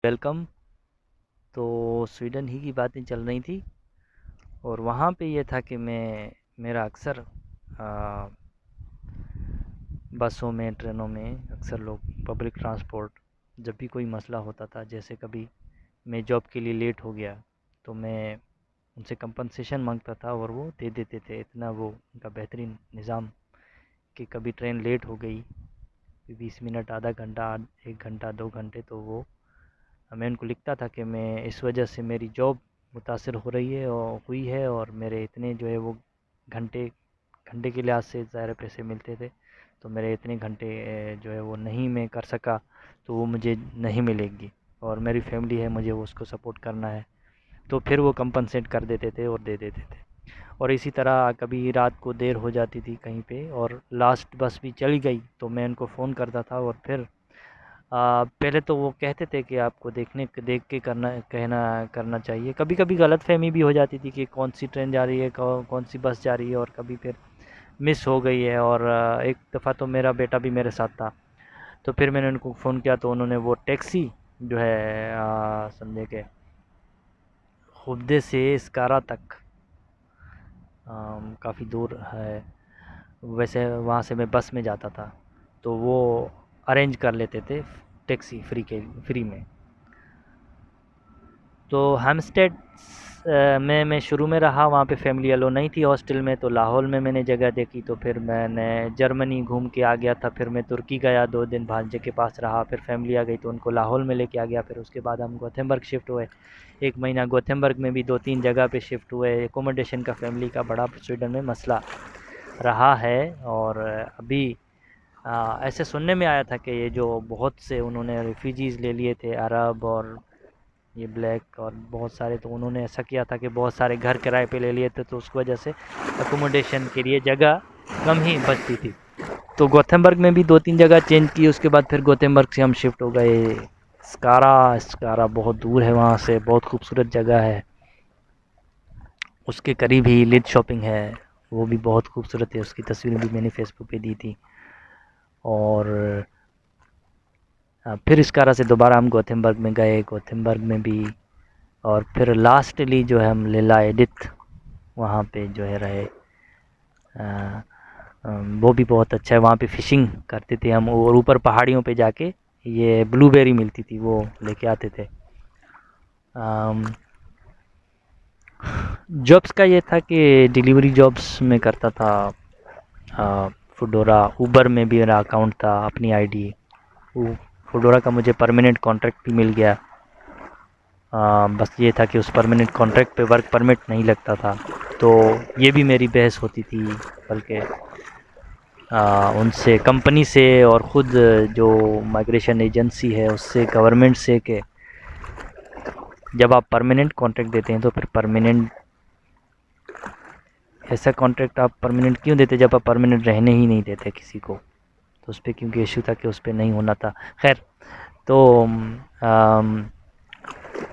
Welcome. तो Sweden ही की बातें चल रही थी और वहाँ पे ये था कि मेरा अक्सर बसों में ट्रेनों में अक्सर लोग पब्लिक ट्रांसपोर्ट जब भी कोई मसला होता था, जैसे कभी मैं जॉब के लिए लेट हो गया तो मैं उनसे कंपनसेशन मांगता था और वो दे देते थे। इतना वो उनका बेहतरीन निज़ाम कि कभी ट्रेन लेट हो गई 20 मिनट, आधा घंटा, 1 घंटा, 2 घंटे, तो वो मैं उनको लिखता था कि मैं इस वजह से मेरी जॉब मुतासर हो रही है और हुई है और मेरे इतने जो है वो घंटे घंटे के लिहाज से ज़्यादा पैसे मिलते थे, तो मेरे इतने घंटे जो है वो नहीं मैं कर सका, तो वो मुझे नहीं मिलेगी और मेरी फैमिली है, मुझे वो उसको सपोर्ट करना है। तो फिर वो कंपनसेट कर देते थे और दे देते थे। और इसी तरह कभी रात को देर हो जाती थी कहीं पे और लास्ट बस भी चली गई तो मैं उनको फ़ोन करता था और फिर पहले तो वो कहते थे कि आपको देख के करना चाहिए। कभी-कभी गलतफ़हमी भी हो जाती थी कि कौन-सी ट्रेन जा रही है, कौन-सी बस जा रही है, और कभी फिर मिस हो गई है। और एक दफ़ा तो मेरा बेटा भी मेरे साथ था, तो फिर मैंने उनको फ़ोन किया तो उन्होंने वो टैक्सी जो है समझे कि खुब्दे से स्कारा तक काफ़ी दूर है। वैसे वहाँ से मैं बस में जाता था, तो वो अरेंज कर लेते थे टैक्सी फ्री में। तो हेम्पस्टेड में मैं शुरू में रहा, वहाँ पे फैमिली अलो नहीं थी हॉस्टल में, तो लाहौर में मैंने जगह देखी, तो फिर मैंने जर्मनी घूम के आ गया था। फिर मैं तुर्की गया, 2 दिन भांजे के पास रहा, फिर फैमिली आ गई तो उनको लाहौर में लेके आ गया। फिर उसके बाद हम गोथेम्बर्ग शिफ्ट हुए, 1 महीना गोथेम्बर्ग में भी 2-3 जगह पे शिफ्ट हुए। एकोमोडेशन का फैमिली का बड़ा स्वीडन में मसला रहा है। और अभी ऐसे सुनने में आया था कि ये जो बहुत से उन्होंने रेफ्यूजीज़ ले लिए थे, अरब और ये ब्लैक और बहुत सारे, तो उन्होंने ऐसा किया था कि बहुत सारे घर किराए पे ले लिए थे, तो उस वजह से अकोमोडेशन के लिए जगह कम ही बचती थी। तो गोथेम्बर्ग में भी 2-3 जगह चेंज की, उसके बाद फिर गोथेम्बर्ग से हम शिफ्ट हो गए स्कारा। स्कारा बहुत दूर है वहाँ से, बहुत खूबसूरत जगह है। उसके करीब ही लिड शॉपिंग है, वो भी बहुत खूबसूरत है, उसकी तस्वीर भी मैंने फेसबुक पे दी थी। और फिर स्कारा से दोबारा हम गोथेम्बर्ग में गए, गोथेम्बर्ग में भी। और फिर लास्टली जो है हम लीला एडिथ वहाँ पे जो है रहे। अ, वो भी बहुत अच्छा है, वहाँ पे फ़िशिंग करते थे हम, और ऊपर पहाड़ियों पे जाके ये ब्लूबेरी मिलती थी, वो लेके आते थे। जॉब्स का ये था कि डिलीवरी जॉब्स में करता था। फूडोरा, उबर में भी मेरा अकाउंट था, अपनी आईडी। फूडोरा का मुझे परमानेंट कॉन्ट्रैक्ट भी मिल गया। बस ये था कि उस परमानेंट कॉन्ट्रैक्ट पे वर्क परमिट नहीं लगता था, तो ये भी मेरी बहस होती थी, बल्कि उनसे, कंपनी से और ख़ुद जो माइग्रेशन एजेंसी है उससे, गवर्नमेंट से, कि जब आप परमानेंट कॉन्ट्रैक्ट देते हैं तो फिर परमानेंट, ऐसा कॉन्ट्रैक्ट आप परमानेंट क्यों देते जब आप परमानेंट रहने ही नहीं देते किसी को। तो उस पर क्योंकि इशू था कि उस पर नहीं होना था। खैर, तो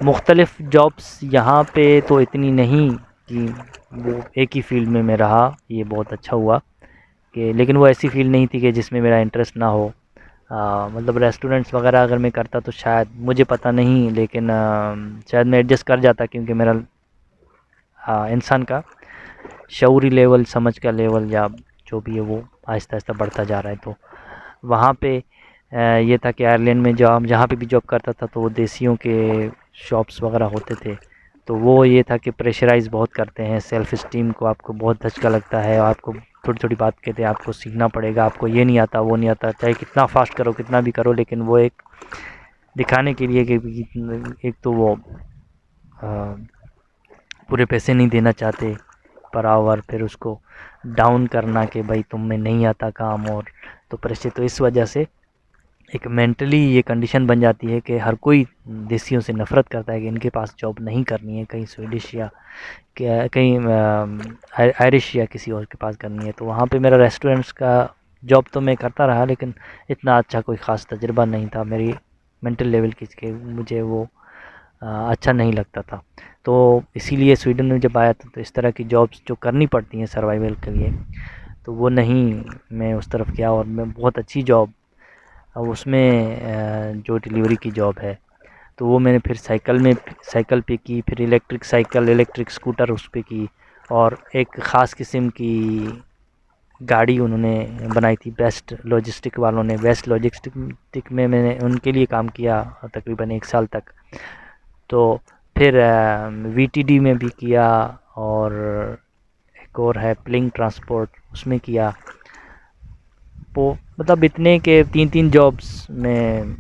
मुख्तलिफ़ जॉब्स यहाँ पे तो इतनी नहीं कि वो एक ही फील्ड में मैं रहा, ये बहुत अच्छा हुआ कि, लेकिन वो ऐसी फील्ड नहीं थी कि जिसमें मेरा इंटरेस्ट ना हो। मतलब रेस्टोरेंट्स वगैरह अगर मैं करता तो शायद, मुझे पता नहीं, लेकिन शायद मैं एडजस्ट कर जाता, क्योंकि मेरा इंसान का शऊरी लेवल, समझ का लेवल, या जो भी है वो आहिस्ता आहिस्ता बढ़ता जा रहा है। तो वहाँ पे ये था कि आयरलैंड में जहाँ पे भी जॉब करता था तो वो देसियों के शॉप्स वगैरह होते थे, तो वो ये था कि प्रेशराइज़ बहुत करते हैं, सेल्फ़ इस्टीम को आपको बहुत धचका लगता है, आपको छोटी-छोटी बात कहते हैं, आपको सीखना पड़ेगा, आपको ये नहीं आता, वो नहीं आता, चाहे कितना फ़ास्ट करो, कितना भी करो, लेकिन वो एक दिखाने के लिए कि एक तो वो पूरे पैसे नहीं देना चाहते पर आवर, फिर उसको डाउन करना कि भाई तुम में नहीं आता काम, और तो प्रेशर, तो इस वजह से एक मेंटली ये कंडीशन बन जाती है कि हर कोई देसियों से नफ़रत करता है कि इनके पास जॉब नहीं करनी है, कहीं स्वीडिश या कहीं आयरिश या किसी और के पास करनी है। तो वहाँ पे मेरा रेस्टोरेंट्स का जॉब तो मैं करता रहा, लेकिन इतना अच्छा कोई ख़ास तजुर्बा नहीं था मेरी मेंटल लेवल की, के मुझे वो अच्छा नहीं लगता था। तो इसीलिए स्वीडन में जब आया था तो इस तरह की जॉब्स जो करनी पड़ती हैं सर्वाइवल के लिए, तो वो नहीं, मैं उस तरफ गया। और मैं बहुत अच्छी जॉब, अब उसमें जो डिलीवरी की जॉब है, तो वो मैंने फिर साइकिल पे की, फिर इलेक्ट्रिक साइकिल, इलेक्ट्रिक स्कूटर उस पे की, और एक ख़ास किस्म की गाड़ी उन्होंने बनाई थी, बेस्ट लॉजिस्टिक वालों ने। बेस्ट लॉजिस्टिक में मैंने उनके लिए काम किया तकरीबन 1 साल तक। तो फिर वीटीडी में भी किया, और एक और है प्लिंग ट्रांसपोर्ट, उसमें किया। वो मतलब इतने के 3-3 जॉब्स में,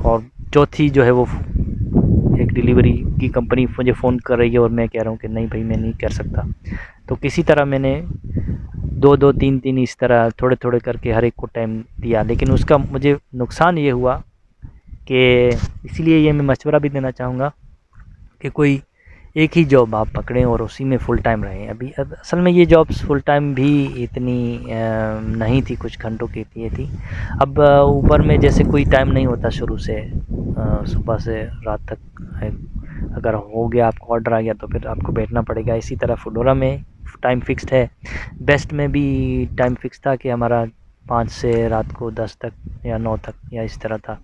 और चौथी जो है वो एक डिलीवरी की कंपनी मुझे फ़ोन कर रही है और मैं कह रहा हूँ कि नहीं भाई मैं नहीं कर सकता। तो किसी तरह मैंने 2-2 3-3 इस तरह थोड़े-थोड़े करके हर एक को टाइम दिया। लेकिन उसका मुझे नुकसान ये हुआ कि, इसीलिए ये मैं मशवरा भी देना चाहूँगा कि कोई एक ही जॉब आप पकड़ें और उसी में फुल टाइम रहें। अभी अब असल में ये जॉब्स फुल टाइम भी इतनी नहीं थी, कुछ घंटों की थी। अब ऊपर में जैसे कोई टाइम नहीं होता शुरू से, सुबह से रात तक अगर हो गया, आपको ऑर्डर आ गया तो फिर आपको बैठना पड़ेगा। इसी तरह फूडोरा में टाइम फिक्स्ड है, बेस्ट में भी टाइम फिक्स था कि हमारा 5 से रात को 10 तक या 9 तक या इस तरह था।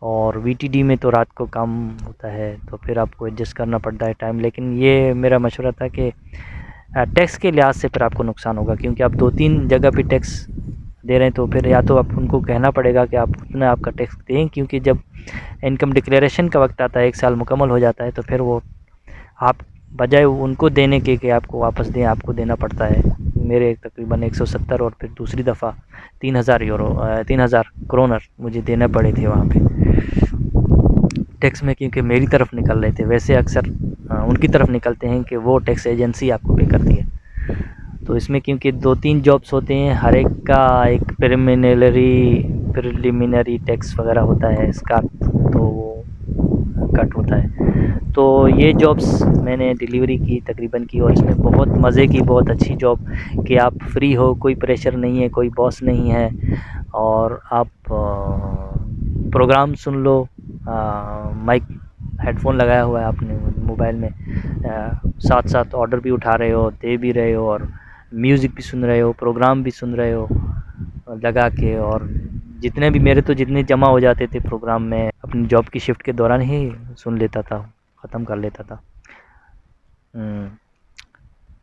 और वीटीडी में तो रात को काम होता है, तो फिर आपको एडजस्ट करना पड़ता है टाइम। लेकिन ये मेरा मशवरा था कि टैक्स के लिहाज से फिर आपको नुकसान होगा, क्योंकि आप 2-3 जगह पे टैक्स दे रहे हैं। तो फिर या तो आप उनको कहना पड़ेगा कि आप उतना आपका टैक्स दें, क्योंकि जब इनकम डिक्लेरेशन का वक्त आता है, 1 साल मुकम्मल हो जाता है, तो फिर वो आप बजाय उनको देने के कि आपको वापस दें, आपको देना पड़ता है। मेरे तकरीबन 170 और फिर दूसरी दफ़ा 3000 क्रोनर मुझे देने पड़े थे वहाँ पे टैक्स में, क्योंकि मेरी तरफ निकल रहे थे। वैसे अक्सर उनकी तरफ निकलते हैं कि वो टैक्स एजेंसी आपको पे करती है। तो इसमें क्योंकि 2-3 जॉब्स होते हैं, हर एक का एक प्रिलिमिनरी टैक्स वगैरह होता है इसका, तो वो कट होता है। तो ये जॉब्स मैंने डिलीवरी की तकरीबन की, और इसमें बहुत मज़े की, बहुत अच्छी जॉब कि आप फ्री हो, कोई प्रेशर नहीं है, कोई बॉस नहीं है, और आप प्रोग्राम सुन लो, माइक हेडफोन लगाया हुआ है आपने मोबाइल में, साथ साथ ऑर्डर भी उठा रहे हो, दे भी रहे हो, और म्यूज़िक भी सुन रहे हो, प्रोग्राम भी सुन रहे हो लगा के। और जितने भी मेरे तो जितने जमा हो जाते थे प्रोग्राम में, अपनी जॉब की शिफ्ट के दौरान ही सुन लेता था, ख़त्म कर लेता था।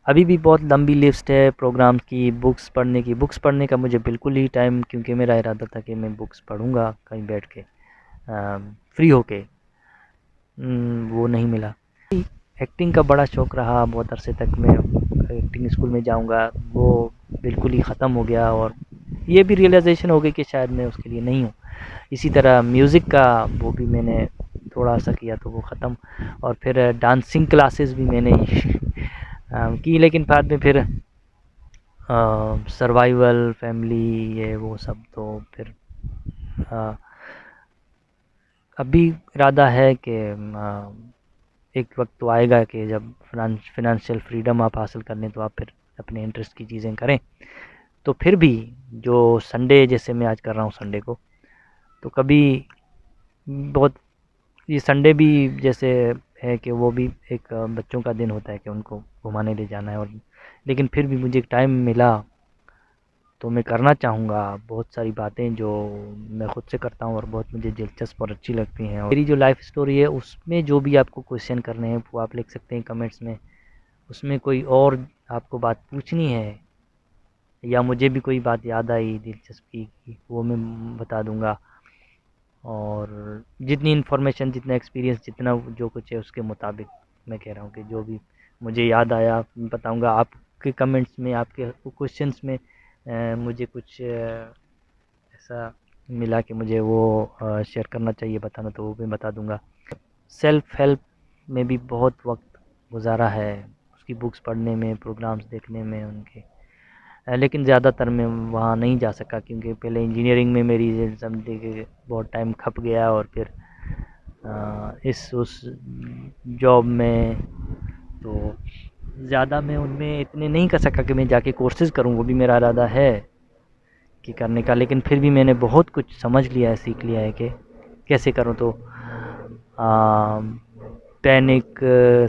अभी भी बहुत लंबी लिस्ट है प्रोग्राम की, बुक्स पढ़ने का मुझे बिल्कुल ही टाइम, क्योंकि मेरा इरादा था कि मैं बुक्स पढ़ूँगा कहीं बैठ के फ्री होके, वो नहीं मिला। एक्टिंग का बड़ा शौक़ रहा बहुत अरसे तक, मैं एक्टिंग स्कूल में जाऊँगा, वो बिल्कुल ही ख़त्म हो गया, और ये भी रियलाइजेशन हो गई कि शायद मैं उसके लिए नहीं हूँ। इसी तरह म्यूज़िक का वो भी मैंने थोड़ा सा किया तो वो ख़त्म, और फिर डांसिंग क्लासेस भी मैंने की, लेकिन बाद में फिर सर्वाइवल, फैमिली, ये वो सब, तो फिर अभी इरादा है कि एक वक्त तो आएगा कि जब फिनंशियल फ्रीडम आप हासिल कर लें, तो आप फिर अपने इंटरेस्ट की चीज़ें करें। तो फिर भी जो संडे, जैसे मैं आज कर रहा हूँ संडे को, तो कभी बहुत, ये संडे भी जैसे है कि वो भी एक बच्चों का दिन होता है कि उनको घुमाने ले जाना है, और लेकिन फिर भी मुझे टाइम मिला तो मैं करना चाहूँगा बहुत सारी बातें जो मैं ख़ुद से करता हूँ और बहुत मुझे दिलचस्प और अच्छी लगती हैं। और मेरी जो लाइफ स्टोरी है उसमें जो भी आपको क्वेश्चन करने हैं वो आप लिख सकते हैं कमेंट्स में। उसमें कोई और आपको बात पूछनी है, या मुझे भी कोई बात याद आई दिलचस्पी की, वो मैं बता दूँगा। और जितनी इन्फॉर्मेशन, जितना एक्सपीरियंस, जितना जो कुछ है उसके मुताबिक मैं कह रहा हूँ कि जो भी मुझे याद आया मैं बताऊँगा। आपके कमेंट्स में, आपके क्वेश्चंस में मुझे कुछ ऐसा मिला कि मुझे वो शेयर करना चाहिए, बताना, तो वो भी बता दूँगा। सेल्फ हेल्प में भी बहुत वक्त गुजारा है, उसकी बुक्स पढ़ने में, प्रोग्राम्स देखने में उनके, लेकिन ज़्यादातर मैं वहाँ नहीं जा सका, क्योंकि पहले इंजीनियरिंग में मेरी समझे कि बहुत टाइम खप गया, और फिर इस उस जॉब में तो ज़्यादा मैं उनमें इतने नहीं कर सका कि मैं जाके कोर्सेज़ करूँ। वो भी मेरा इरादा है कि करने का, लेकिन फिर भी मैंने बहुत कुछ समझ लिया है, सीख लिया है कि कैसे करूँ। तो पैनिक,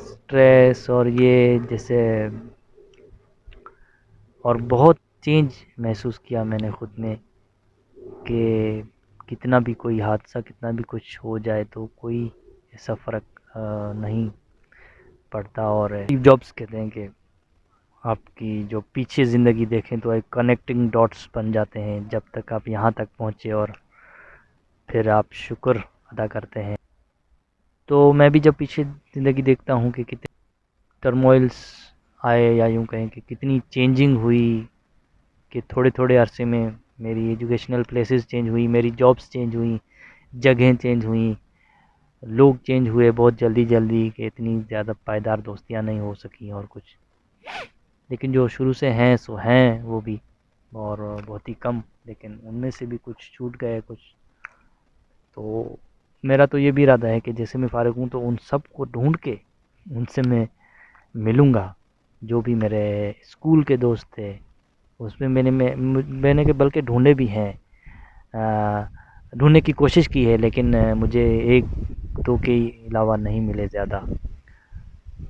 स्ट्रेस, और ये जैसे, और बहुत चेंज महसूस किया मैंने ख़ुद में कि कितना भी कोई हादसा, कितना भी कुछ हो जाए तो कोई ऐसा फ़र्क नहीं पड़ता। और स्टीव जॉब्स कहते हैं कि आपकी जो पीछे ज़िंदगी देखें तो एक कनेक्टिंग डॉट्स बन जाते हैं जब तक आप यहाँ तक पहुँचे, और फिर आप शुक्र अदा करते हैं। तो मैं भी जब पीछे ज़िंदगी देखता हूँ कि कितने टर्मोइल्स आए, या यूँ कहें कि कितनी चेंजिंग हुई, कि थोड़े-थोड़े अरसे में मेरी एजुकेशनल प्लेसेस चेंज हुई, मेरी जॉब्स चेंज हुई, जगहें चेंज हुई, लोग चेंज हुए बहुत जल्दी-जल्दी, कि इतनी ज़्यादा पायदार दोस्तियाँ नहीं हो सकी और कुछ। लेकिन जो शुरू से हैं सो हैं वो भी, और बहुत ही कम, लेकिन उनमें से भी कुछ छूट गए कुछ। तो मेरा तो ये भी इरादा है कि जैसे मैं फ़ारिग हूँ तो उन सब को ढूँढ के उनसे मैं मिलूँगा। जो भी मेरे स्कूल के दोस्त थे, उसमें मैंने के बल्कि ढूँढे भी हैं, ढूँढने की कोशिश की है, लेकिन मुझे 1-2 के अलावा नहीं मिले ज़्यादा।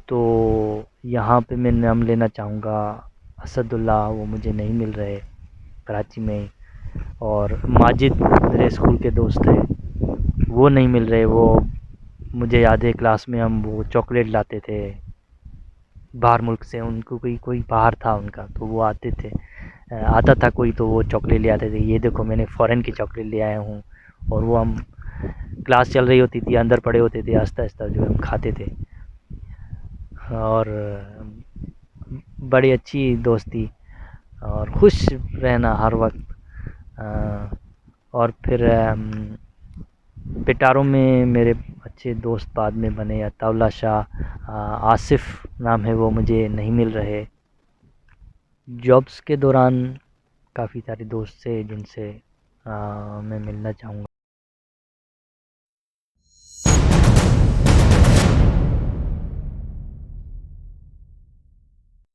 तो यहाँ पे मैं नाम लेना चाहूँगा असदुल्ला, वो मुझे नहीं मिल रहे कराची में। और माजिद मेरे स्कूल के दोस्त थे, वो नहीं मिल रहे। वो मुझे याद है क्लास में हम वो चॉकलेट लाते थे बाहर मुल्क से, उनको कोई कोई बाहर था उनका, तो वो आते थे, आता था कोई तो वो चॉकलेट ले आते थे, ये देखो मैंने फ़ॉरेन की चॉकलेट ले आया हूँ। और वो हम क्लास चल रही होती थी, अंदर पड़े होते थे, आहिस्ता-आहिस्ता जो है हम खाते थे। और बड़ी अच्छी दोस्ती, और खुश रहना हर वक्त। और फिर पिटारों में मेरे अच्छे दोस्त बाद में बने, अताउल्ला शाह, आसिफ नाम है, वो मुझे नहीं मिल रहे। जॉब्स के दौरान काफ़ी सारे दोस्त थे जिनसे मैं मिलना चाहूँगा।